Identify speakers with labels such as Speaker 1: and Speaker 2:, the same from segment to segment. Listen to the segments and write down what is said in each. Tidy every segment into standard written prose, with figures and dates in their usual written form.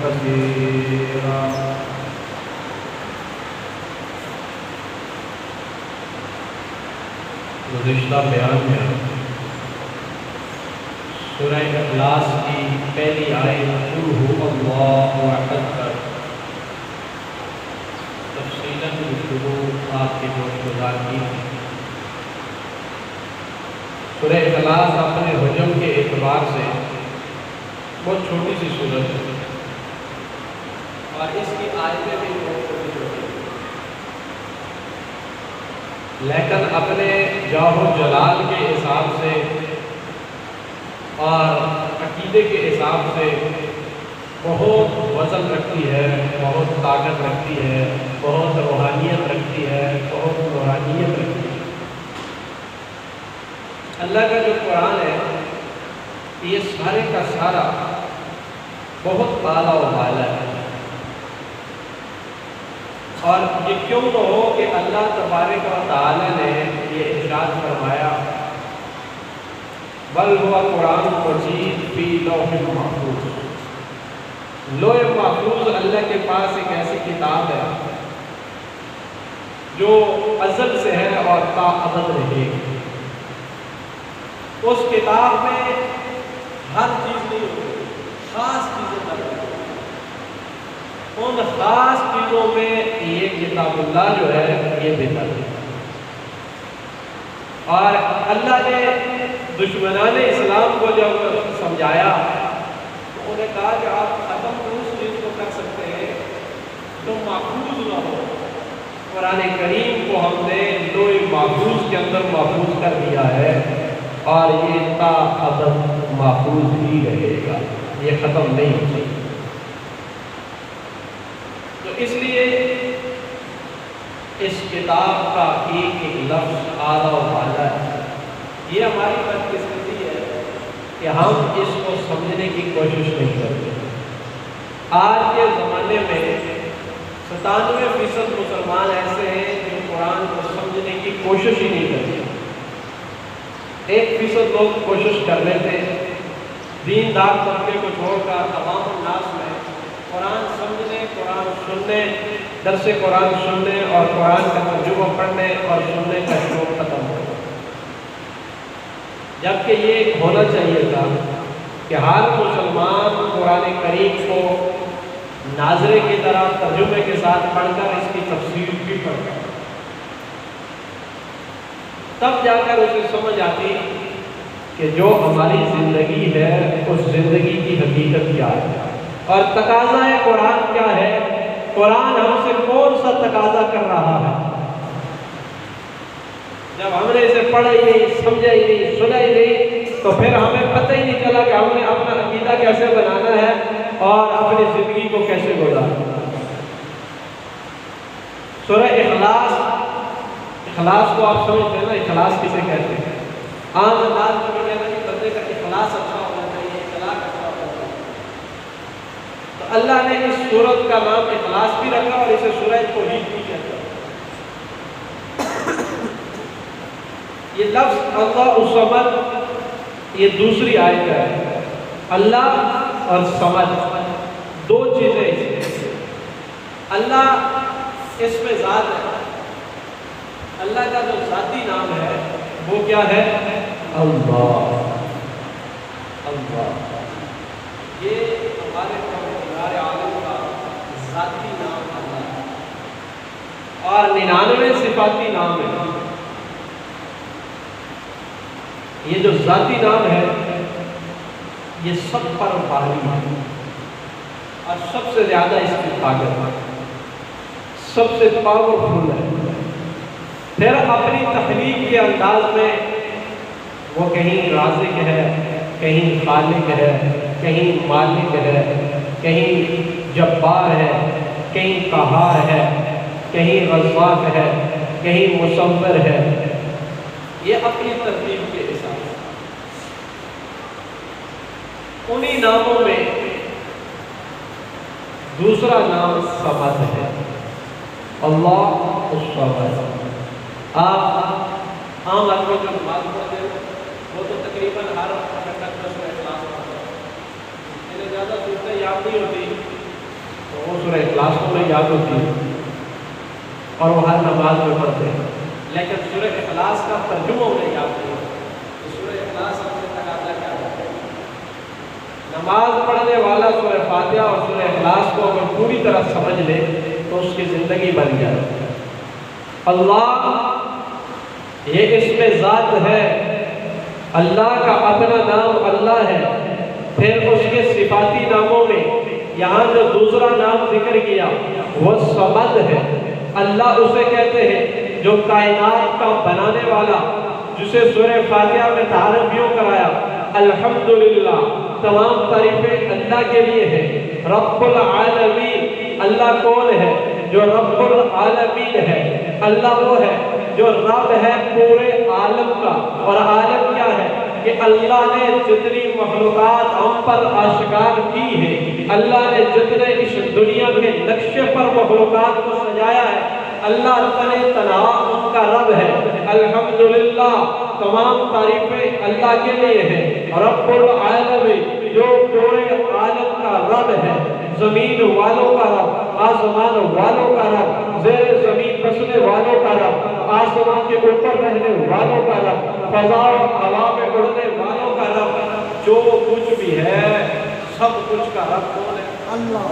Speaker 1: كثيرا. گزشتہ بیان میں سورہ اخلاص کی پہلی آیت قل هو اللہ احد پر تفصیلاً گفتگو آپ کے گوشت گزار کی. سورہ اخلاص اپنے حجم کے اعتبار سے بہت چھوٹی سی صورت ہے اور اس کی آیتیں بھی بہت چھوٹی چھوٹی ہیں، لیکن اپنے جاہ و جلال کے حساب سے اور عقیدے کے حساب سے بہت وزن رکھتی ہے، بہت طاقت رکھتی ہے، بہت روحانیت رکھتی ہے، بہت نورانیت رکھتی ہے. اللہ کا جو قرآن ہے یہ سارے کا سارا بہت اعلیٰ و بالا ہے. اور یہ کیوں نہ ہو کہ اللہ تبارک و تعالی نے یہ ارشاد فرمایا بل ہوا قرآن مجید فی لوح محفوظ. لوح محفوظ اللہ کے پاس ایک ایسی کتاب ہے جو ازل سے ہے اور تا ابد رہے گی. اس کتاب میں ہر چیز نہیں ہوتی، خاص چیزیں درج ہیں. ان خاص چیزوں میں یہ کتاب اللہ جو ہے یہ بہتر ہے. اور اللہ نے دشمنان اسلام کو جب سمجھایا تو انہوں نے کہا کہ آپ ختم اس چیز کو کر سکتے ہیں تو محفوظ نہ ہو. قرآن کریم کو ہم نے لوح محفوظ کے اندر محفوظ کر دیا ہے اور یہ تا ابد محفوظ ہی رہے گا، یہ ختم نہیں ہو سکتا. تو اس لیے اس کتاب کا ایک ایک لفظ اعلیٰ و بالا ہے. یہ ہماری بدقسمتی ہے کہ ہم اس کو سمجھنے کی کوشش نہیں کرتے. آج کے زمانے میں 97% مسلمان ایسے ہیں جو قرآن کو سمجھنے کی کوشش ہی نہیں کرتے. 1% لوگ کوشش کر رہے تھے دیندار طبقے کو چھوڑ کر عوام الناس میں قرآن سمجھنے، قرآن سننے، درس قرآن سننے اور قرآن کا ترجمہ پڑھنے اور سننے کا شوق ختم ہو گیا. جبکہ یہ ہونا چاہیے تھا کہ ہر مسلمان قرآن کریم کو ناظرے کی طرح ترجمے کے ساتھ پڑھ کر اس کی تفسیر بھی پڑھ کر تب جا کر اسے سمجھ آتی کہ جو ہماری زندگی ہے اس زندگی کی حقیقت کیا ہے اور تقاضا قرآن کیا ہے. قرآن ہم سے کون سا تقاضا کر رہا ہے. جب ہم نے اسے پڑھا ہی نہیں، سمجھا ہی نہیں، سنا ہی نہیں تو پھر ہمیں پتہ ہی نہیں چلا کہ ہم نے اپنا عقیدہ کیسے بنانا ہے اور اپنی زندگی کو کیسے گزارنا. سورہ اخلاص کو آپ سمجھتے ہیں نا، اخلاص کسے کہتے ہیں؟ عام انداز میں کہتے ہیں کہ بندے کا اخلاص اچھا ہونا چاہیے، اخلاق اچھا ہونا چاہیے. تو اللہ نے اس سورت کا نام اخلاص بھی رکھا اور اسے سورہ توحید بھی کہتا ہے. یہ لفظ اللہ الصمد یہ دوسری آیت ہے. اللہ اور صمد دو چیزیں. اللہ اس میں ذات ہے. اللہ کا جو ذاتی نام ہے وہ کیا ہے؟ اللہ. اللہ یہ ہمارے پروردگار عالم کا ذاتی نام اللہ ہے اور 99 صفاتی نام ہے. یہ جو ذاتی نام ہے یہ سب پر بھاری ہے اور سب سے زیادہ اس کی طاقت ہے، سب سے پاورفل ہے. پھر اپنی تخلیق کے انداز میں وہ کہیں رازق ہے، کہیں خالق ہے، کہیں مالک ہے، کہیں جبار ہے، کہیں قہار ہے، کہیں رزاق ہے، کہیں مصور ہے. یہ اپنی ترتیب کے حساب سے انہی ناموں میں دوسرا نام صمد ہے. اللہ الصمد. آپ عام آدمی جو نماز پڑھتے ہیں وہ تو تقریباً ہر رکعت میں سورہ اخلاص پڑھتے ہیں. انہیں زیادہ صورتیں یاد نہیں ہوتی وہ سورہ اخلاص کو میں یاد ہوتی ہے اور وہ ہر نماز میں پڑھتے ہیں، لیکن سورہ اخلاص کا ترجمہ انہیں یاد نہیں ہے۔ تو سورہ اخلاص ہم سے تقاضا کیا ہے؟ نماز پڑھنے والا سورہ فاتحہ اور سورہ اخلاص کو اگر پوری طرح سمجھ لے تو اس کی زندگی بن جائے۔ اللہ یہ اس میں ذات ہے، اللہ کا اپنا نام اللہ ہے، پھر اس کے صفاتی ناموں میں یہاں جو دوسرا نام ذکر کیا وہ صمد ہے۔ اللہ اسے کہتے ہیں جو کائنات کا بنانے والا، جسے سورہ فاتحہ میں تعارف یوں کرایا الحمدللہ، تمام تعریفیں اللہ کے لیے ہیں۔ رب العالمین، اللہ کون ہے؟ جو رب العالمین ہے۔ اللہ وہ ہے جو رب ہے پورے عالم کا، اور عالم کیا ہے؟ کہ اللہ نے جتنی مخلوقات ہم پر آشکار کی ہے، اللہ نے جتنے اس دنیا کے نقشے پر مخلوقات کو سجایا ہے، اللہ تنے تنہا ان کا رب ہے۔ الحمدللہ، تمام تعریفیں اللہ کے لیے ہیں۔ رب العالمین، جو پورے عالم کا رب ہے، زمین والوں کا رب، آسمان والوں کا رب، زیر زمین بسنے والوں کا رب، آسمان کے اوپر رہنے والوں کا رب، فضا و ہوا میں اڑنے والوں کا رب، جو کچھ بھی ہے سب کچھ کا رب کون ہے؟ اللہ۔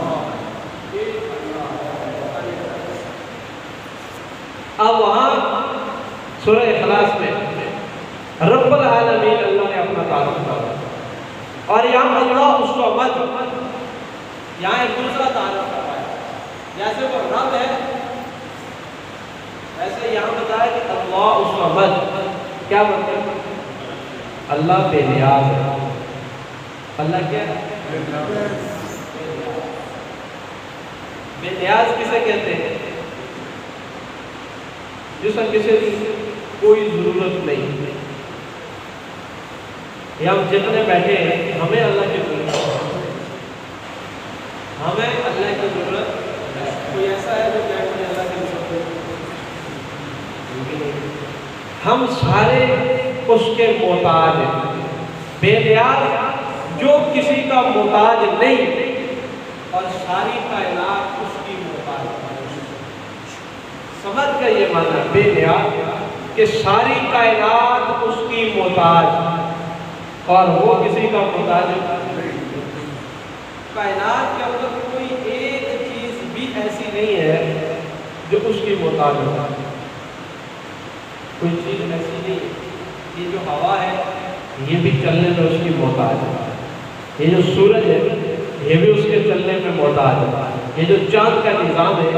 Speaker 1: اب وہاں سورہ اخلاص میں رب العالمین اللہ نے اپنا تعارف کیا، اور یہاں اللہ الصمد، یہاں ایک دوسرا تعارف کروایا۔ جیسے وہ رب ہے ویسے یہاں بتایا کہ اللہ الصمد کیا مطلب؟ اللہ بے نیاز ہے۔ اللہ کیا ہے؟ بے نیاز کسے کہتے ہیں؟ جسے کسی کی کوئی ضرورت نہیں۔ یہ ہم جتنے بیٹھے ہیں ہمیں اللہ کی ضرورت ہے، ہمیں اللہ کی ضرورت ہے۔ کوئی ایسا ہے جو کہتے ہیں اللہ کی ضرورت ہے؟ ہم سارے اس کے محتاج ہیں۔ بے نیاز جو کسی کا محتاج نہیں، اور ساری کائنات اس کی محتاج ہے۔ سمجھ کا یہ معنی ہے بے نیاز کہ ساری کائنات اس کی محتاج، اور وہ کسی کا محتاج نہیں۔ کائنات کے اندر کوئی ایک چیز بھی ایسی نہیں ہے جو اس کی محتاج ہو، کوئی چیز ایسی نہیں ہے۔ یہ جو ہوا ہے یہ بھی چلنے میں اس کی محتاج ہے، یہ جو سورج ہے یہ بھی اس کے چلنے میں محتاج ہے، یہ جو چاند کا نظام ہے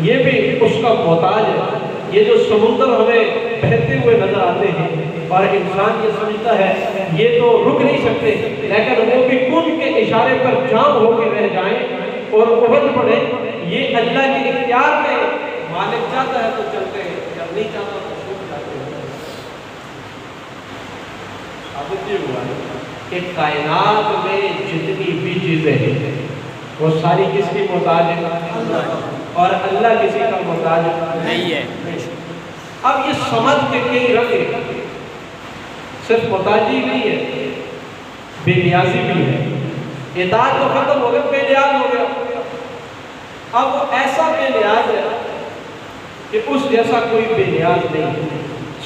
Speaker 1: یہ بھی اس کا محتاج ہے، یہ جو سمندر ہمیں بہتے ہوئے نظر آتے ہیں اور انسان یہ سمجھتا ہے یہ تو رک نہیں سکتے، لیکن وہ بھی کن کے اشارے پر جام ہو کے رہ جائیں اور ابھر پڑے، یہ اللہ کے اختیار میں۔ مالک چاہتا ہے تو چلتے ہیں، جب نہیں چاہتا تو چھوٹ جاتے ہیں۔ ثابت یہ ہوا کہ کائنات میں جتنی بھی چیزیں ہیں وہ ساری کس کی محتاج ہے؟ اور اللہ کسی کا محتاج نہیں ہے۔ اب یہ سمجھ کے کئی رنگ ہیں، صرف محتاجی نہیں ہے، بے نیازی بھی ہے۔ اطاعت تو ختم ہو گیا، بے نیاز ہو گیا۔ اب وہ ایسا بے نیاز ہے کہ اس جیسا کوئی بے نیاز نہیں،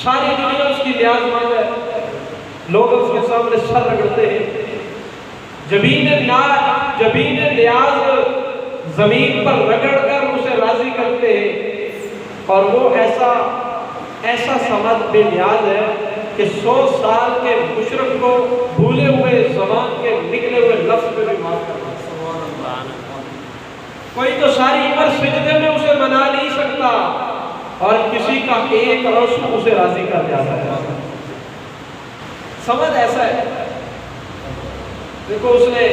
Speaker 1: ساری دنیا اس کی نیاز مند ہے، لوگ اس کے سامنے سر رگڑتے ہیں۔ جبین نیاز زمین پر رگڑ کر اسے راضی کرتے ہیں، اور وہ ایسا سمجھ بے نیاز ہے کہ 100 سال کے مشرک کو بھولے ہوئے زبان کے نکلے ہوئے لفظ پہ بھی معاف کرتا ہے۔ کوئی تو ساری عمر سجدے میں اسے منا نہیں سکتا، اور کسی کا ایک رسم اسے راضی کر جاتا ہے۔ سمجھ ایسا ہے، دیکھو اس نے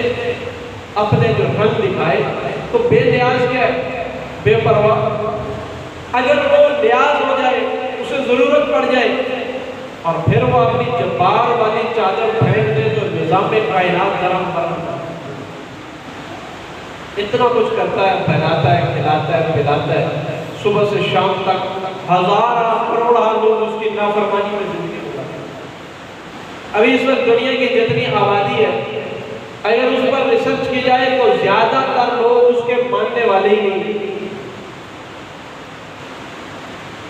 Speaker 1: اپنے جو رنگ دکھائے تو بے نیاز کیا ہے؟ بے پرواہ۔ اگر وہ نیاز ہو جائے، اسے ضرورت پڑ جائے، اور پھر وہ اپنی جبار والی چادر پھینک دے تو نظام کائنات درم برم، اتنا کچھ کرتا ہے، پہناتا ہے، کھلاتا ہے، پلاتا ہے، صبح سے شام تک ہزارہ کروڑہ لوگ اس کی نافرمانی میں زندگی گزارتے ہیں۔ ابھی اس وقت دنیا کی جتنی آبادی ہے، اگر اس پر ریسرچ کی جائے تو زیادہ تر لوگ اس کے ماننے والے ہی نہیں،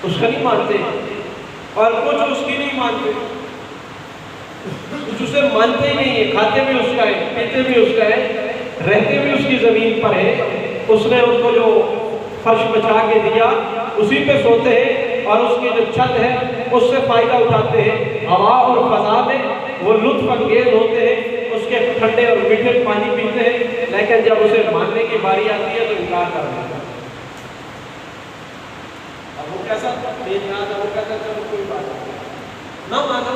Speaker 1: اس کا نہیں مانتے، اور کچھ اس کی نہیں مانتے، کچھ اسے مانتے ہی نہیں ہے، کھاتے بھی اس کا ہے، پیتے بھی اس کا ہے، رہتے بھی اس کی زمین پر ہے، اس نے ان کو جو فرش بچا کے دیا اسی پہ سوتے ہیں، اور اس کی جو چھت ہے اس سے فائدہ اٹھاتے ہیں، ہوا اور فضا میں وہ لطف انگیز ہوتے ہیں، اس کے ٹھنڈے اور میٹھے پانی پیتے ہیں، لیکن جب اسے ماننے کی باری آتی ہے تو انکار کر دیتا ہے۔ اب وہ کیسا بے نیاز ہے، وہ کہتا ہے چلو کوئی بات نہیں، نہ مانو،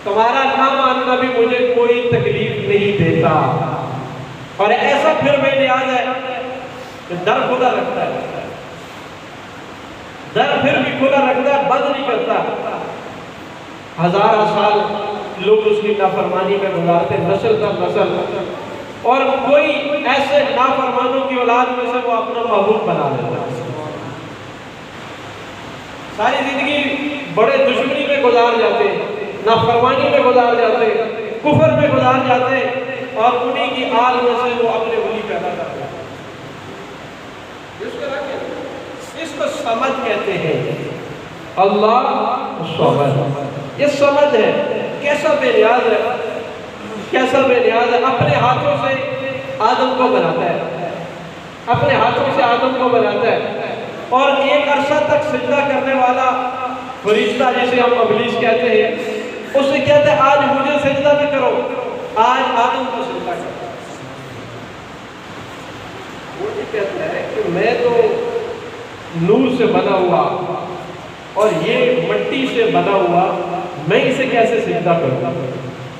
Speaker 1: تمہارا نہ ماننا بھی مجھے کوئی تکلیف نہیں دیتا، اور ایسا پھر بے نیاز ہے کہ در کھلا رکھتا ہے، در پھر بھی کھلا رکھتا ہے، بند نہیں کرتا۔ ہزارہ سال لوگ اس کی نافرمانی میں گزارتے، نسل در نسل، اور کوئی ایسے نافرمانوں کی اولاد میں سے وہ اپنا محبوب بنا لیتا ہے، ساری زندگی بڑے دشمنی میں گزار جاتے، نافرمانی میں گزار جاتے، کفر میں گزار جاتے، اور انہی کی آل میں سے وہ اپنے ولی پیدا کرتے ہیں۔ اس کو سمجھ کہتے ہیں، اللہ سمجھ، یہ سمجھ ہے، کیسا بے نیاز ہے، کیسا بے نیاز ہے، اپنے ہاتھوں سے آدم کو بناتا ہے، اپنے ہاتھوں سے آدم کو بناتا ہے، اور ایک عرصہ تک سجدہ کرنے والا فرشتہ جسے ہم ابلیس کہتے ہیں، اسے کہتے ہیں آج مجھے سجدہ نہ کرو، آج آدم کو سجدہ کرو۔ وہ یہ کہتا ہے کہ میں تو نور سے بنا ہوا اور یہ مٹی سے بنا ہوا، میں اسے کیسے سجدہ کروں؟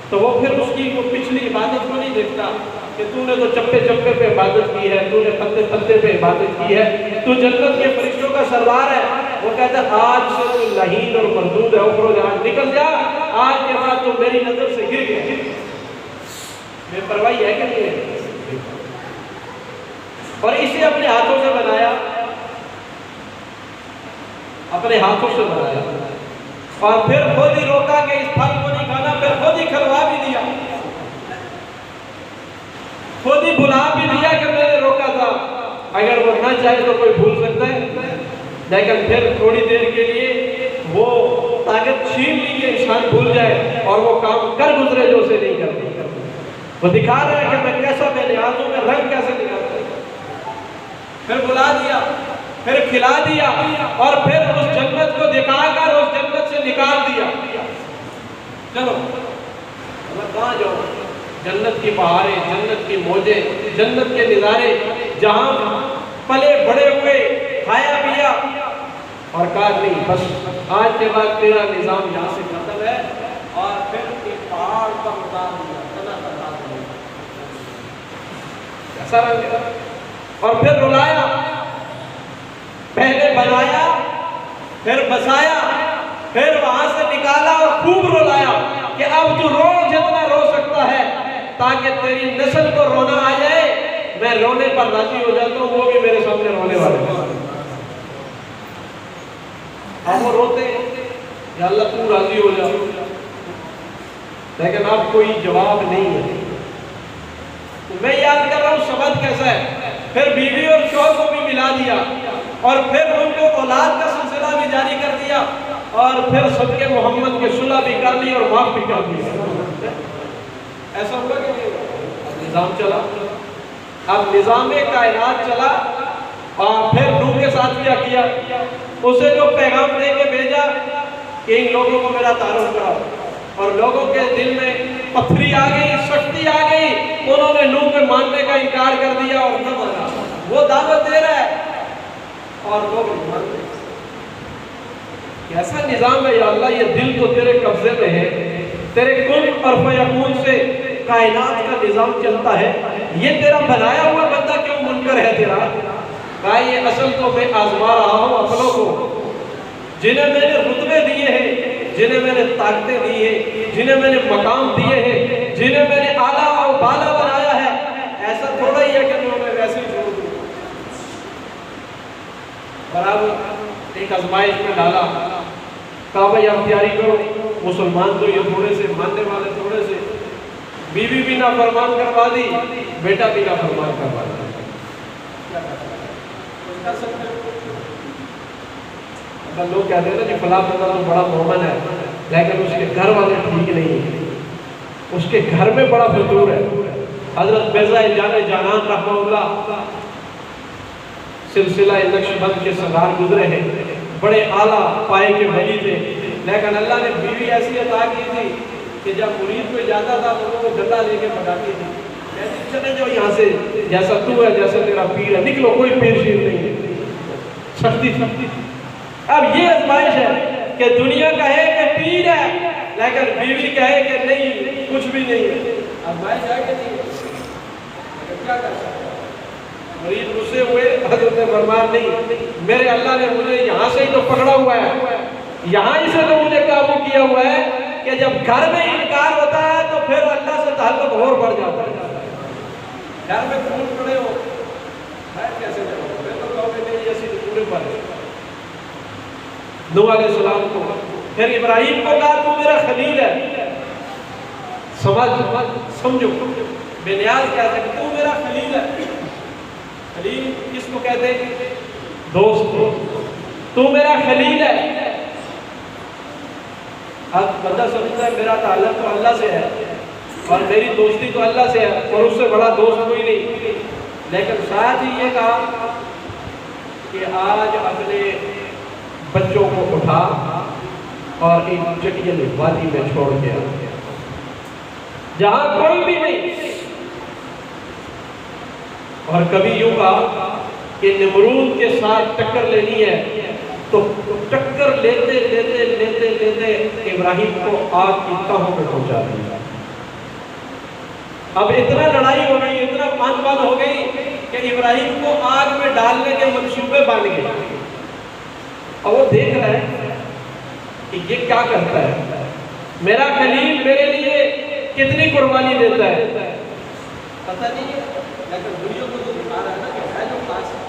Speaker 1: تو وہ پھر اس کی وہ پچھلی عبادت کو نہیں دیکھتا کہ تو نے تو چپے چپے پہ عبادت کی ہے، تو نے پتے پتے پہ عبادت کی ہے، تو جنت کے فرشتوں کا سردار ہے، وہ کہتا ہے آج سے تو لہین اور مردود ہے، اخرج، آج نکل جا، آج کے بعد تو میری نظر سے گر گیا۔ بے پرواہی ہے کہ نہیں ہے؟ اور اسے اپنے ہاتھوں سے بنایا، اپنے ہاتھوں سے بنایا، اور پھر خود ہی روکا کہ اس پھل کو نہیں کھانا، پھر خود ہی کھلوا بھی دیا، خود ہی بھلا بھی دیا کہ میں نے روکا تھا۔ اگر وہ نہ چاہے تو کوئی بھول سکتا ہے، لیکن پھر تھوڑی دیر کے لیے وہ طاقت چھین لی کہ انسان بھول جائے اور وہ کام کر گزرے جو اسے نہیں کرتے۔ وہ دکھا رہا ہے کہ میں کیسا بے نیاز ہوں، میں رنگ کیسے نکالتا ہوں۔ پھر بلا دیا، پھر کھلا دیا، اور پھر اس جنت کو دکھا کر اس جنت سے نکال دیا۔ چلو کہاں جاؤ؟ جنت کی بہاریں، جنت کی موجیں، جنت کے نظارے، جہاں پلے بڑے ہوئے، کھایا پیا، اور کہا نہیں بس آج کے بعد تیرا نظام یہاں سے ختم ہے، اور پھر ایک پہاڑ کا مطالعہ دیا، ایسا رنگ، اور پھر رلایا، پہلے بنایا، پھر بسایا، پھر وہاں سے نکالا اور خوب رلایا کہ اب تو رو جتنا رو سکتا ہے، تاکہ تیری نسل کو رونا آ جائے، میں رونے پر راضی ہو جاتا ہوں، وہ بھی میرے سامنے رونے والے ہیں۔ اب وہ روتے یا اللہ تو راضی ہو جا، لیکن اب کوئی جواب نہیں ہے۔ میں یاد کر رہا ہوں سمجھ کیسا ہے، پھر بیوی اور شوہر کو بھی ملا دیا، اور پھر ان کو اولاد کا سلسلہ بھی جاری کر دیا، اور پھر صدقے محمد کے صلح بھی کر لی اور معاف بھی کر دیا۔ ایسا ہوگا کہ نہیں ہوگا؟ اب نظام چلا، اب نظام کائنات چلا، اور پھر نوح کے ساتھ کیا اسے جو پیغام دے کے بھیجا کہ ان لوگوں کو میرا تعارف کراؤ، اور لوگوں کے دل میں پتھری آ گئی، سختی آ گئی، انہوں نے نوح کے ماننے کا انکار کر دیا اور نہ مانا۔ وہ دعوت دے رہا ہے اور لوگ مان رہے ہیں۔ کیسا نظام ہے یا اللہ، یہ دل تو تیرے قبضے میں ہے، تیرے کن اور فیکون سے کائنات کا نظام چلتا ہے، یہ تیرا بنایا ہوا بندہ کیوں منکر ہے تیرا؟ کہا یہ اصل تو میں آزما رہا ہوں اپنوں کو، جنہیں میں نے رتبے دیے ہیں، جنہیں میں نے طاقتیں دی ہیں، جنہیں میں نے مقام دیے ہیں، جنہیں میں نے اعلیٰ اور بالا بنایا ہے، ایسا تھوڑا ہی ہے کہ میں انہیں ویسے ہی چھوڑ دوں۔ برابر ایک آزمائش میں ڈالا، کہا بھائی آپ تیاری کرو، مسلمان تو یہ تھوڑے سے، ماننے والے تھوڑے سے، بیوی بھی نافرمان کروا دی، بیٹا بھی نافرمان کروا دی۔ کر سکتے ہو؟ اگر لوگ کہتے ہیں نا کہ فلاں بندہ تو بڑا مومن ہے لیکن اس کے گھر والے ٹھیک نہیں ہیں، اس کے گھر میں بڑا فتور ہے۔ حضرت مرزا جان جانان رحمہ اللہ سلسلہ نقشبند کے سردار گزرے ہیں، بڑے اعلیٰ پائے کے ولی تھے، لیکن اللہ نے بیوی ایسی عطا کی تھی کہ جب مرید پہ جاتا تھا تو وہ ڈنڈا لے کے بھگاتی تھی، کہتی چلے جاؤ یہاں سے، جیسا تو ہے جیسا تیرا پیر ہے، نکلو، کوئی پیر شیر نہیں ہے، سختی سختی۔ اب یہ آزمائش ہے کہ دنیا کہے کہ پیر ہے لیکن بیوی کہے کہ نہیں کچھ بھی نہیں ہے، آزمائش ہے کہ نہیں؟ کیا کر سکتے؟ مرید غصے ہوئے، حضرت نے فرمایا نہیں، میرے اللہ نے مجھے یہاں سے ہی تو پکڑا ہوا ہے، یہاں ہی سے تو مجھے قابو کیا ہوا ہے کہ جب گھر میں انکار ہوتا ہے تو پھر اللہ سے تعلق اور بڑھ جاتا ہے۔ گھر میں خون پڑے ہو خیر کیسے جاؤ، میں تو کہوں کہ نہیں ایسی تو پورے پر ہے۔ نوح علیہ السلام کو، پھر ابراہیم کو کہا تو میرا خلیل ہے، سمجھو بے نیاز کہتے ہیں تو میرا خلیل ہے۔ خلیل کس کو کہتے ہیں؟ دوست، تو میرا خلیل ہے۔ اب بندہ سمجھتا ہے میرا تعلق تو اللہ سے ہے اور میری دوستی تو اللہ سے ہے اور اس سے بڑا دوست کوئی نہیں، لیکن ساتھ ہی یہ کہا کہ آج اپنے بچوں کو اٹھا اور ایک چٹیل وادی میں چھوڑ کے آ، جہاں کوئی بھی نہیں۔ اور کبھی یوں کہا کہ نمرود کے ساتھ ٹکر لینی ہے تو ٹکر لیتے لیتے لیتے لیتے ابراہیم کو آگ کی تہوں میں پہنچا دیا۔ اب اتنا لڑائی ہو گئی، اتنا پان پان ہو گئی کہ ابراہیم کو آگ میں ڈالنے کے منصوبے بن گئے۔ اور وہ دیکھ رہے ہیں کہ یہ کیا کرتا ہے، میرا خلیل میرے لیے کتنی قربانی دیتا ہے، پتہ نہیں ہے لیکن دنیا کو تو دکھا رہا ہے نا کہ ہے جو خاص ہے۔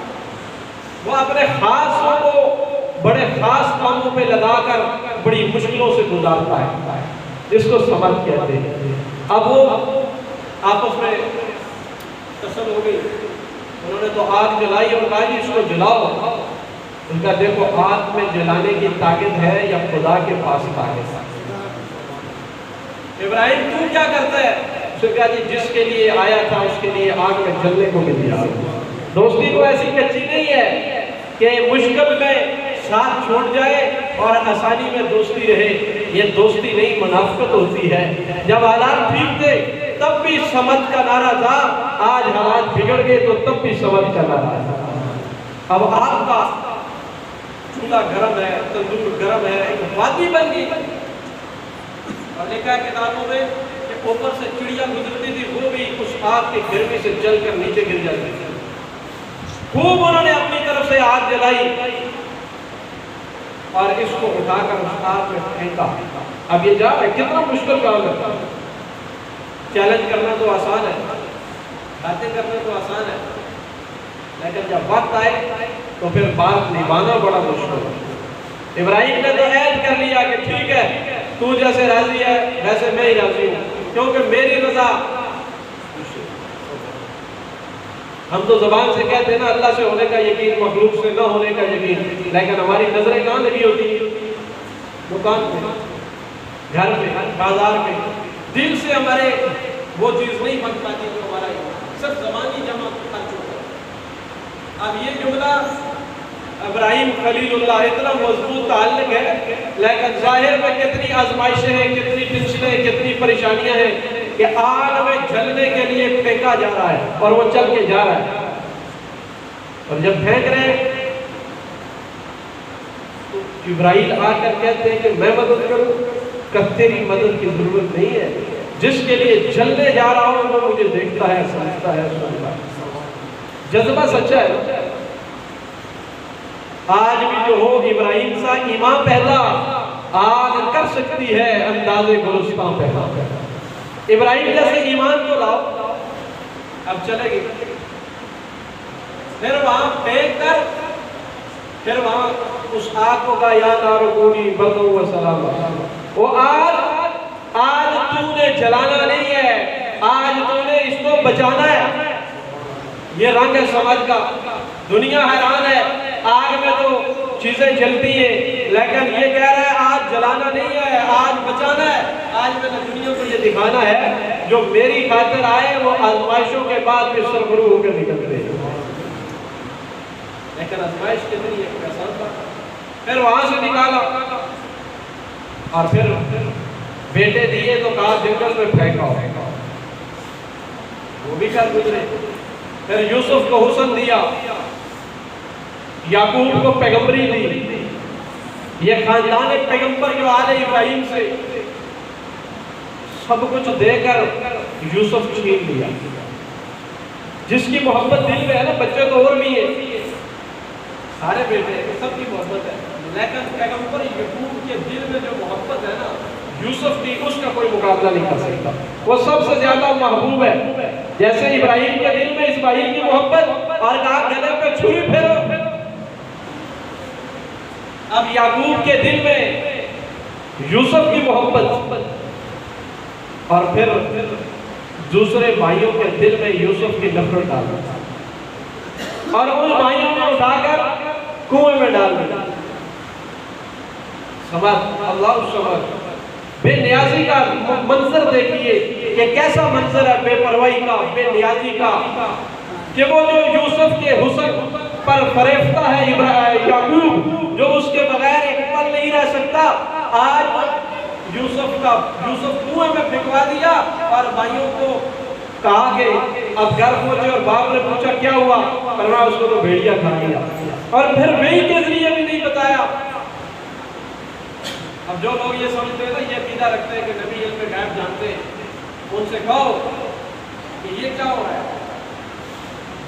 Speaker 1: وہ اپنے خاصوں کو بڑے خاص کاموں پہ لگا کر بڑی مشکلوں سے گزارتا ہے، جس کو سمجھ کہتے ہیں۔ اب وہ آپس میں قسم ہو گئی، انہوں نے تو آگ جلائی اور کہا جی اس کو جلاؤ۔ ان کا دیکھو آگ میں جلانے کی طاقت ہے یا خدا کے پاس طاقت ہے؟ ابراہیم تو کیا کرتا ہے؟ اس نے کہا جی جس کے لیے آیا تھا اس کے لیے آگ میں جلنے کو مل گیا۔ دوستی کو ایسی کچی نہیں ہے کہ مشکل میں ساتھ چھوڑ جائے اور آسانی میں دوستی رہے، یہ دوستی نہیں منافقت ہوتی ہے۔ جب حالات ٹھیک تھے تب بھی سمت کا نعرہ تھا، آج حالات بگڑ گئے تو تب بھی سمت کا نعرہ تھا۔ اب آپ کا چولہا گرم ہے، تندور گرم ہے، ایک وادی بن گئی، اور لکھا ہے کتابوں میں کہ اوپر سے چڑیا گزرتی تھی، وہ بھی اس آگ کی گرمی سے جل کر نیچے گر جاتی تھی۔ خوب انہوں نے اپنی طرف سے آگ جلائی اور اس کو اٹھا کر اس آگ میں پھینکا۔ اب یہ جا رہا ہے، کتنا مشکل کام ہے۔ چیلنج کرنا تو آسان ہے، باتیں کرنا تو آسان ہے، لیکن جب وقت آئے تو پھر بات نبھانا بڑا مشکل ہے۔ ابراہیم نے تو عہد کر لیا کہ ٹھیک ہے تو جیسے راضی ہے ویسے میں ہی راضی ہوں، کیونکہ میری رضا۔ ہم تو زبان سے کہتے ہیں نا اللہ سے ہونے کا یقین، مخلوق سے نہ ہونے کا یقین، لیکن ہماری نظریں کہاں لگی ہوتی ہیں؟ دکان میں، گھر میں، بازار میں۔ دل سے ہمارے وہ چیز نہیں بن پاتی جو ہمارا صرف زبانی جمع کر چکا ہے۔ اب یہ جملہ ابراہیم خلیل اللہ اتنا مضبوط تعلق ہے، لیکن ظاہر میں کتنی آزمائشیں ہیں، کتنی ٹینشنیں، کتنی پریشانیاں ہیں کہ آگ میں جلنے کے لیے پھینکا جا رہا ہے اور وہ چل کے جا رہا ہے۔ اور جب پھینک رہے ہیں تو جبرائیل آ کر کہتے ہیں کہ میں مدد کروں، کہ تیری مدد کی ضرورت نہیں ہے، جس کے لیے جلنے جا رہا ہوں وہ مجھے دیکھتا ہے، سمجھتا ہے، سنتا ہے۔ جذبہ سچا ہے۔ آج بھی جو ہو ابراہیم سا ایمان پیدا آگ کر سکتی ہے، انداز گلستان پیدا۔ ابراہیم جیسے ایمان تو لاؤ، اب چلے گی، پھر وہاں پھینک کر پھر وہاں اس آگ کو کہا یا نار کونی بردن و سلاما۔ وہ آج تو نے جلانا نہیں ہے، آج تو نے اس کو بچانا ہے۔ یہ رنگ ہے سمجھ کا۔ دنیا حیران ہے، آگ میں تو چیزیں جلتی ہیں، لیکن یہ کہہ رہا ہے آج جلانا نہیں ہے، آج بچانا ہے۔ آج میں نے دنیا کو یہ دکھانا ہے جو میری خاطر آئے وہ آزمائشوں کے بعد بھی سرخرو ہو کے نکلتے ہیں۔ لیکن آزمائش کے دن یہ احسان تھا، پھر وہاں سے نکالا اور پھر بیٹے دیے تو کہا جنگل میں پھینکا، وہ بھی کر گزرے۔ پھر یوسف کو حسن دیا، یعقوب کو پیغمبری دی۔ یہ خاندان پیغمبر جو آل ابراہیم سے سب کچھ دے کر یوسف چھین لیا۔ جس کی محبت دل میں ہے نا، بچے تو اور بھی ہیں، سارے بیٹے ہیں، سب کی محبت ہے، لیکن پیغمبر یعقوب کے دل میں جو محبت ہے نا یوسف کی، اس کا کوئی مقابلہ نہیں کر سکتا۔ وہ سب سے زیادہ محبوب ہے۔ جیسے ابراہیم کے دل میں اسماعیل کی محبت، اور کہا گلے پہ چھری پھیرو، اب یعقوب کے دل میں یوسف کی محبت، اور پھر دوسرے بھائیوں کے دل میں یوسف کی نفرت ڈال دی، اور ان بھائیوں نے اٹھا کر کنویں میں ڈال دیا۔ سمجھ اللہ سمجھ بے نیازی کا منظر دیکھیے کہ کیسا منظر ہے بے پرواہی کا، بے نیازی کا، کہ وہ جو یوسف کے حسن پر فریفتہ ہے یعقوب، جو اس کے بغیر ایک پل نہیں رہ سکتا، آج یوسف کنویں میں پھینکوا دیا، اور بھائیوں کو کہا کہ اب گھر پہنچے، اور باپ نے پوچھا کیا ہوا، فرمایا اس کو تو بھیڑیا کھا لیا، اور پھر وہی کے ذریعے بھی نہیں بتایا۔ اب جو لوگ یہ سمجھتے ہیں نا، یہ عقیدہ رکھتے ہیں کہ نبی علم غیب جانتے ہیں، ان سے کہو کہ یہ کیا ہو رہا ہے،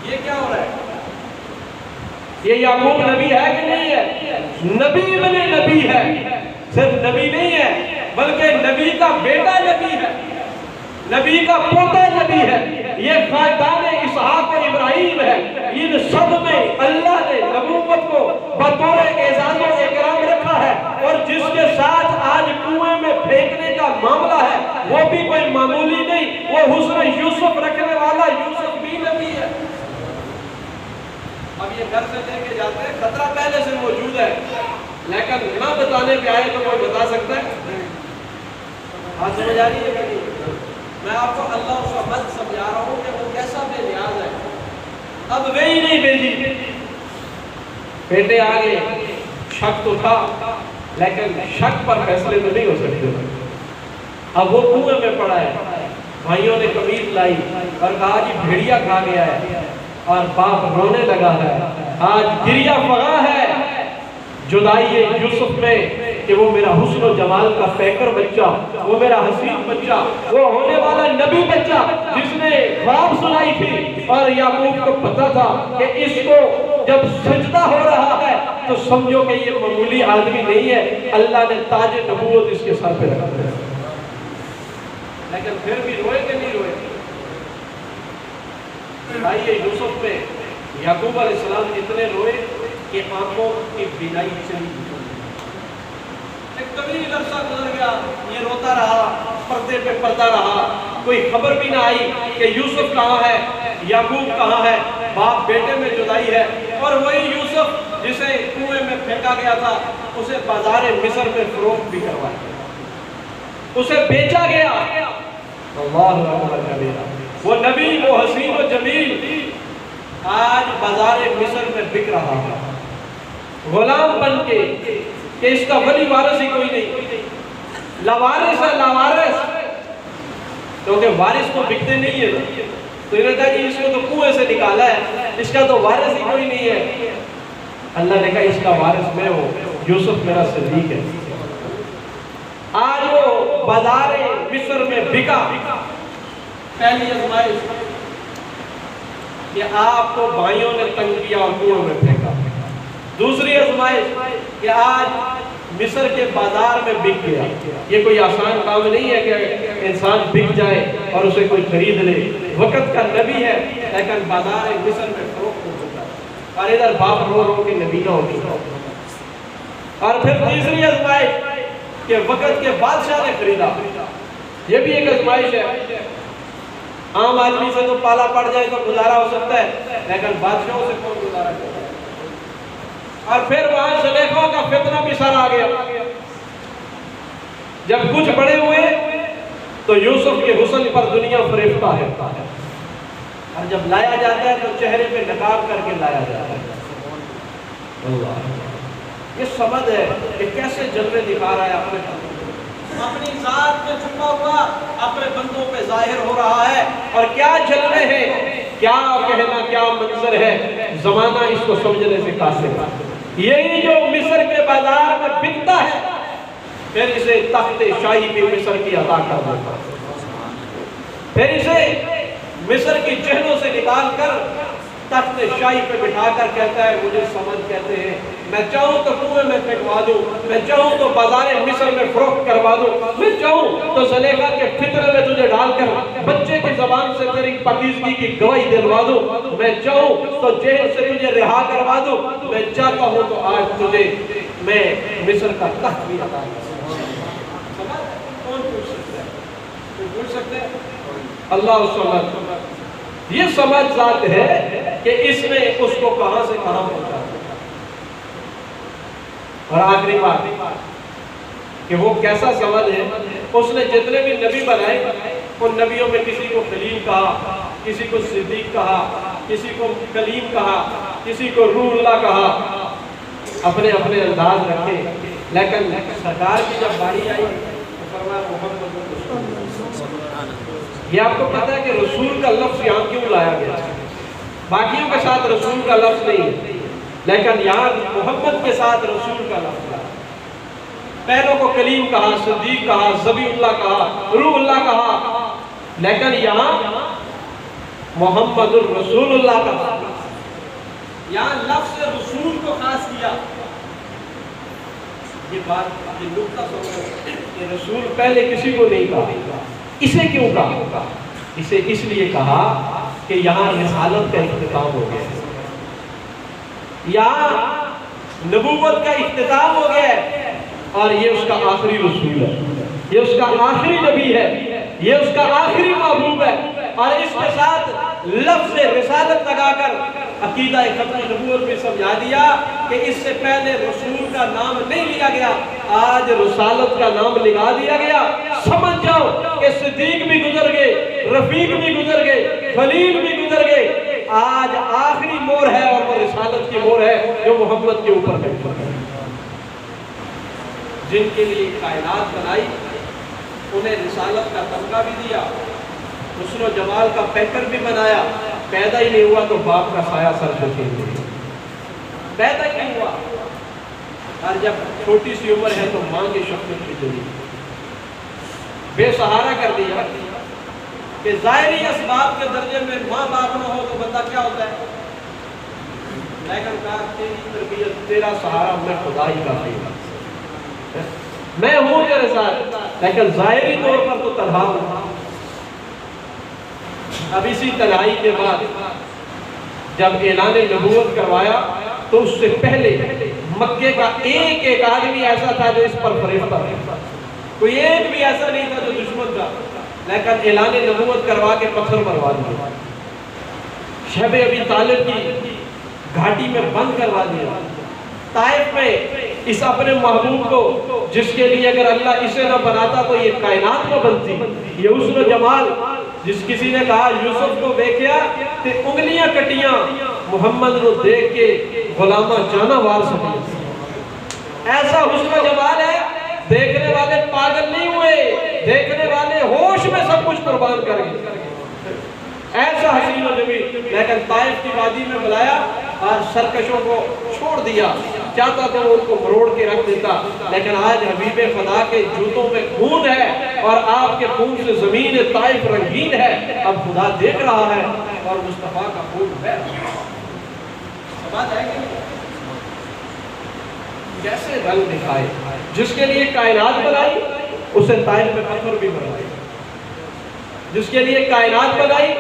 Speaker 1: یہ کیا ہو رہا ہے، یہ یعقوب نبی ہے کہ نہیں ہے؟ نبی ابن نبی ہے، صرف نبی نہیں ہے بلکہ نبی کا بیٹا نبی ہے، نبی کا پوتا نبی ہے، یہ خاندان اسحاق و ابراہیم ہے۔ ان سب میں اللہ نے نبوت کو بطور اعزاز و اکرام رکھا ہے، اور جس کے ساتھ آج کنویں میں پھینکنے کا معاملہ ہے وہ بھی کوئی معمولی نہیں، وہ حسن یوسف رکھنے والا یوسف بھی نبی ہے۔ اب یہ گھر سے لے کے جاتے ہیں، خطرہ پہلے سے موجود ہے، لیکن نہ بتانے پہ آئے تو کوئی بتا سکتا ہے؟ بات سمجھ آ رہی ہے کہ نہیں؟ میں آپ کو اللہ اس کا مد سمجھا رہا ہوں کہ وہ کیسا بے نیاز ہے۔ اب وہی نہیں بھیجی، بیٹے آگے، شک تو تھا لیکن شک پر فیصلے تو نہیں ہو سکتے۔ اب وہ کنویں میں پڑا ہے، بھائیوں نے قمیص لائی اور کہا جی بھیڑیا کھا گیا ہے، اور باپ رونے لگا ہے، آج گریہ فغاں ہے جدائی یوسف میں کہ وہ میرا حسن و جمال کا پیکر بچہ، وہ میرا حسین بچہ، وہ ہونے والا نبی بچہ جس نے خواب سنائی تھی، اور یعقوب کو پتا تھا کہ اس کو جب سجدہ ہو رہا ہے تو سمجھو کہ یہ معمولی آدمی نہیں ہے، اللہ نے تاج نبوت اس کے سر پہ رکھا ہے۔ لیکن پھر بھی روئے کہ نہیں روئے؟ آئیے یوسف پہ یعقوب علیہ السلام اتنے روئے کہ آنکھوں کی بینائی چلی گئی۔ ایک طویل عرصہ گزر گیا، یہ روتا رہا، پردے پہ پردہ رہا، کوئی خبر بھی نہ آئی کہ یوسف کہاں ہے، یعقوب کہاں ہے، باپ بیٹے میں جدائی ہے۔ اور وہی یوسف جسے کنویں میں پھینکا گیا تھا، اسے بازار مصر میں فروخت بھی کروایا، اسے بیچا گیا۔ اللہ اکبر، وہ نبی، وہ حسین و جمیل آج بازار مصر میں بک رہا ہے، غلام بن کے، کہ اس کا ولی وارث ہی کوئی نہیں، لاوارث ہے، لاوارث، کیونکہ وارث کو بکتے نہیں ہے، تو انہوں نے کہا کہ اس کو تو کنویں سے نکالا ہے، اس کا تو وارث ہی کوئی نہیں ہے۔ اللہ نے کہا اس کا وارث میں ہوں، یوسف میرا صدیق ہے۔ آج وہ بازار مصر میں بکا۔ پہلی آزمائش کہ آپ کو بھائیوں نے تنگ کیا اور کنویں میں پھینکا۔ دوسری آزمائش کہ آج مصر کے بازار میں بک گیا۔ یہ کوئی آسان کام نہیں ہے کہ انسان بک جائے اور اسے کوئی خرید لے، وقت کا نبی ہے لیکن بازار مصر میں فروخت ہو چکا ہے، اور ادھر باپ رو رو کے نبی نہ ہو چکا۔ اور پھر تیسری آزمائش کہ وقت کے بادشاہ نے خریدا۔ یہ بھی ایک آزمائش ہے عام آدمی سے تو پالا پڑ جائے تو گزارا ہو سکتا ہے، لیکن بادشاہوں سے کون گزارا کرتا ہے؟ اور پھر وہاں زلیخا کا فتنہ بھی سر آ گیا۔ جب کچھ بڑے ہوئے تو یوسف کے حسن پر دنیا فریفتہ ہے، اور جب لایا جاتا ہے تو چہرے پہ نقاب کر کے لایا جاتا ہے۔ اللہ، یہ سمجھ ہے کہ کیسے جلوے دکھا رہا ہے اپنی ذات میں چھپا ہوا اپنے بندوں پہ ظاہر ہو رہا ہے، اور کیا جلوے ہیں، کیا کہنا، کیا منظر ہے، زمانہ اس کو سمجھنے سے قاصر ہے۔ یہی جو مصر کے بازار میں بکتا ہے، پھر اسے تخت شاہی بھی مصر کی عطا کر دیتا ہے، پھر اسے مصر کی جہنوں سے نکال کر تخت شاہی پہ بٹھا کر کہتا ہے مجھے سمجھ کہتے ہیں، میں چاہوں تو کنویں میں پھینکوا دوں، میں چاہوں تو بازار مصر میں فروخت کروا دوں، میں چاہوں تو زلیخا کے فطرے میں تجھے ڈال کر بچے کی زبان سے تیری پاکیزگی کی گواہی دلوا دوں، میں چاہوں تو جیل سے تجھے رہا کروا دوں، میں چاہتا ہوں تو آج تجھے میں مصر کا تخت بھی عطا کروں۔ کون پوچھ سکتا ہے؟ کوئی پوچھ سکتا ہے؟ اللہ سمجھ، یہ سمجھ ذات ہے کہ اس نے اس کو کہاں سے کہاں پہنچا دیا۔ اور آخری بات کہ وہ کیسا سمجھ ہے، اس نے جتنے بھی نبی بنائے ان نبیوں میں کسی کو خلیل کہا، کسی کو صدیق کہا، کسی کو کلیم کہا، کسی کو روح اللہ کہا، اپنے اپنے انداز رکھے، لیکن سرکار کی جب باری آئی تو فرمایا محمد۔ یہ آپ کو پتہ ہے کہ رسول کا لفظ یہاں کیوں لایا گیا؟ باقیوں کے ساتھ رسول کا لفظ نہیں ہے، لیکن یہاں محمد کے ساتھ رسول کا لفظ ہے۔ پہلوں کو کلیم کہا، صدیق کہا، ذبی اللہ کہا، روح اللہ کہا، لیکن یہاں محمد الرسول اللہ کہا، یہاں لفظ رسول کو خاص کیا۔ یہ بات یہ نقطہ سمجھو کہ رسول پہلے کسی کو نہیں کہا۔ اسے کیوں کہا؟ اسے اس لیے کہا کہ یہاں رسالت کا اختتام ہو گیا ہے، یہاں نبوت کا اختتام ہو گیا ہے، اور یہ اس کا آخری رسول ہے، یہ اس کا آخری نبی ہے، یہ اس کا آخری محبوب ہے، اور اس کے ساتھ لفظ رسالت لگا کر عقیدہ ختم نبوت میں سمجھا دیا کہ اس سے پہلے رسول کا نام نہیں لیا گیا، آج رسالت کا نام لگا دیا گیا۔ سمجھ جاؤ کہ صدیق بھی گزر گئے، رفیق بھی گزر گئے، خلیل بھی گزر گئے، آج آخری مور ہے اور وہ رسالت کی مور ہے جو محمد کے اوپر ہے۔ جن کے لیے کائنات بنائی انہیں رسالت کا تمغہ بھی دیا، حسن و جمال کا پیکر بھی بنایا، پیدا ہی نہیں ہوا تو باپ کا سایہ سر پہ کھیل گیا، پیدا ہی نہیں ہوا، اور جب چھوٹی سی عمر ہے تو ماں کی شفقت کی ضرورت بے سہارا کر دیا کہ ظاہری اسباب کے درجے میں ماں باپ نہ ہو تو بندہ کیا ہوتا ہے، لیکن کہا تیری تربیت تیرا سہارا میں خدا ہی کا دیا، میں ہوں تیرے ساتھ، لیکن ظاہری طور پر تو تنہا ہوں۔ اب اسی تنہائی کے بعد جب اعلان نبوت کروایا تو اس سے پہلے مکے کا ایک ایک آدمی ایسا تھا جو اس پر فریفتہ تھا، کوئی ایک بھی ایسا نہیں تھا جو دشمن تھا، لیکن اعلان نبوت کروا کے پتھر مروا دیا، شب ابی طالب کی گھاٹی میں بند کروا دیا، طائف میں اس اپنے محبوب کو جس کے لیے اگر اللہ اسے نہ بناتا تو یہ کائنات نہ بنتی، یہ حسن و جمال جس کسی نے کہا یوسف کو دیکھیا تے انگلیاں کٹیاں، محمد کو دیکھ کے غلامہ جانا وار سکے، ایسا حسن و جمال ہے دیکھنے والے پاگل نہیں ہوئے، دیکھنے والے ہوش میں سب کچھ قربان کر گئے، ایسا حسین و جمیل، لیکن طائف کی وادی میں بلایا اور سرکشوں کو چھوڑ دیا، چاہتا تو ان کو مروڑ کے رکھ دیتا، لیکن آج حبیب خدا کے جوتوں میں خون ہے اور آپ کے خون سے زمین طائف رنگین ہے، اب خدا دیکھ رہا ہے اور مصطفیٰ کا خون ہے، بات ہے کہ کیسے رنگ دکھائے، جس کے لیے کائنات بنائی اسے طائف میں پتھر بھی بنائے، جس کے لیے کائنات بنائی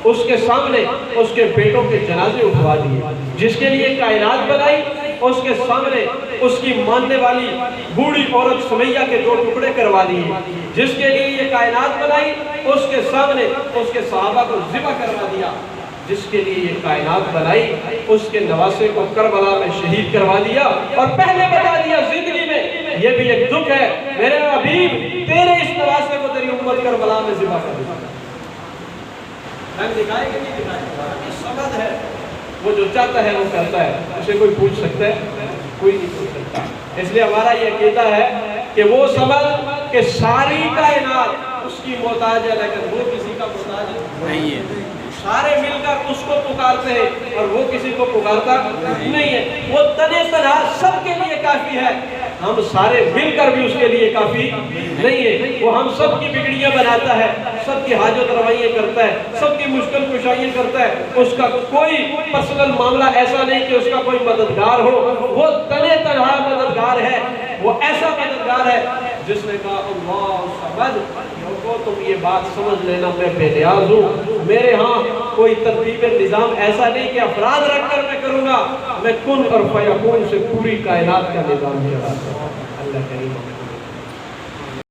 Speaker 1: اس کے سامنے اس کے بیٹوں کے جنازے اٹھوا دیے، جس کے لیے کائنات بنائی اس کے سامنے اس کی ماننے والی بوڑھی عورت سمیہ کے 2 ٹکڑے کروا دیے، جس کے لیے یہ کائنات بنائی اس کے سامنے اس کے صحابہ کو ذبح کروا دیا، جس کے لیے یہ کائنات بنائی اس کے نواسے کو کربلا میں شہید کروا دیا، اور پہلے بتا دیا زندگی میں یہ بھی ایک دکھ ہے میرے حبیب، تیرے اس نواسے کو تیری امت کربلا میں ذبح کر دیا۔ ہم دکھائے کہ نہیں دکھائے؟ یہ سمجھ ہے، وہ جو چاہتا ہے وہ کرتا ہے، اسے کوئی پوچھ سکتا ہے؟ کوئی نہیں پوچھ سکتا۔ اس لیے ہمارا یہ عقیدہ ہے کہ وہ سمجھ کہ ساری کائنات اس کی محتاج ہے، لیکن وہ کسی کا محتاج نہیں ہے۔ سارے مل کر اس کو پکارتے ہیں اور وہ کسی کو پکارتا نہیں ہے، وہ تنے تنہا سب کے لیے کافی ہے، ہم سارے مل کر بھی اس کے لیے کافی نہیں ہے۔ وہ ہم سب کی بگڑیاں بناتا ہے، سب کی حاجت روائیاں کرتا ہے، سب کی مشکل کشائیاں کرتا ہے، اس کا کوئی پرسنل معاملہ ایسا نہیں کہ اس کا کوئی مددگار ہو، وہ تنے تنہا مددگار ہے، وہ ایسا مددگار ہے جس نے کہا اللہ سمجھ لوگوں تم یہ بات سمجھ لینا میں بے نیاز ہوں، میرے ہاں کوئی ترتیب نظام ایسا نہیں کہ افراد رکھ کر میں کروں گا، میں کن اور فیکون سے پوری کائنات کا نظام چلاتا ہوں۔ اللہ کریم